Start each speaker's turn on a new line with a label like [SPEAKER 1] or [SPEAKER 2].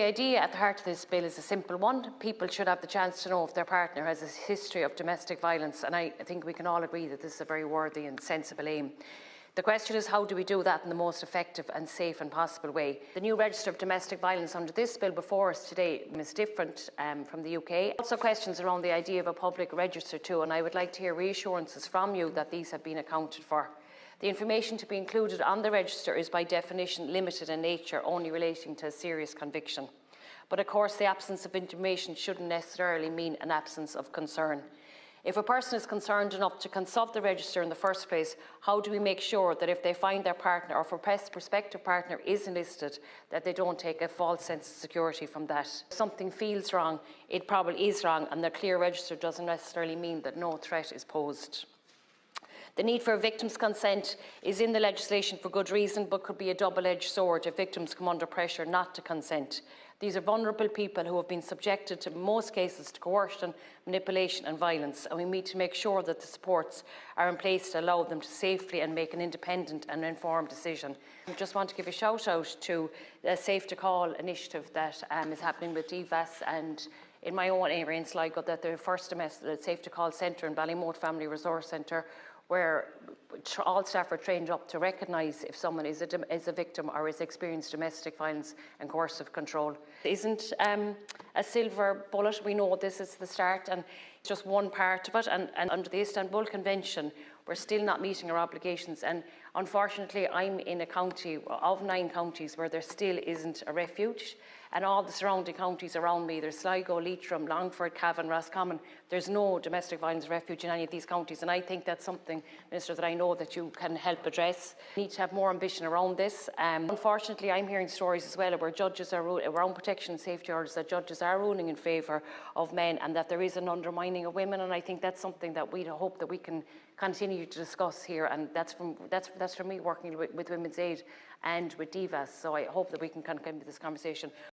[SPEAKER 1] The idea at the heart of this bill is a simple one. People should have the chance to know if their partner has a history of domestic violence, and I think we can all agree that this is a very worthy and sensible aim. The question is, how do we do that in the most effective and safe and possible way? The new register of domestic violence under this bill before us today is different from the UK. Also questions around the idea of a public register too, and I would like to hear reassurances from you that these have been accounted for. The information to be included on the register is by definition limited in nature, only relating to a serious conviction. But of course, the absence of information shouldn't necessarily mean an absence of concern. If a person is concerned enough to consult the register in the first place, how do we make sure that if they find their partner or prospective partner is enlisted, that they don't take a false sense of security from that? If something feels wrong, it probably is wrong, and the clear register doesn't necessarily mean that no threat is posed. The need for a victim's consent is in the legislation for good reason, but could be a double-edged sword if victims come under pressure not to consent. These are vulnerable people who have been subjected to, in most cases, to coercion, manipulation and violence, and we need to make sure that the supports are in place to allow them to safely and make an independent and informed decision. I just want to give a shout out to the Safe to Call initiative that is happening with DVAS, and in my own area in Sligo, that the first Safe to Call centre in Ballymote Family Resource Centre, where all staff are trained up to recognise if someone is a victim or has experienced domestic violence and coercive control. It isn't a silver bullet. We know this is the start and just one part of it. And under the Istanbul Convention, we're still not meeting our obligations. And unfortunately, I'm in a county of 9 counties where there still isn't a refuge. And all the surrounding counties around me, there's Sligo, Leitrim, Longford, Cavan, Roscommon. There's no domestic violence refuge in any of these counties. And I think that's something, Minister, that I know that you can help address. We need to have more ambition around this. Unfortunately, I'm hearing stories as well where judges are around protection and safety orders, that judges are ruling in favour of men and that there is an undermining of women. And I think that's something that we hope that we can continue to discuss here. And that's from me working with Women's Aid and with DVAS. So I hope that we can continue this conversation.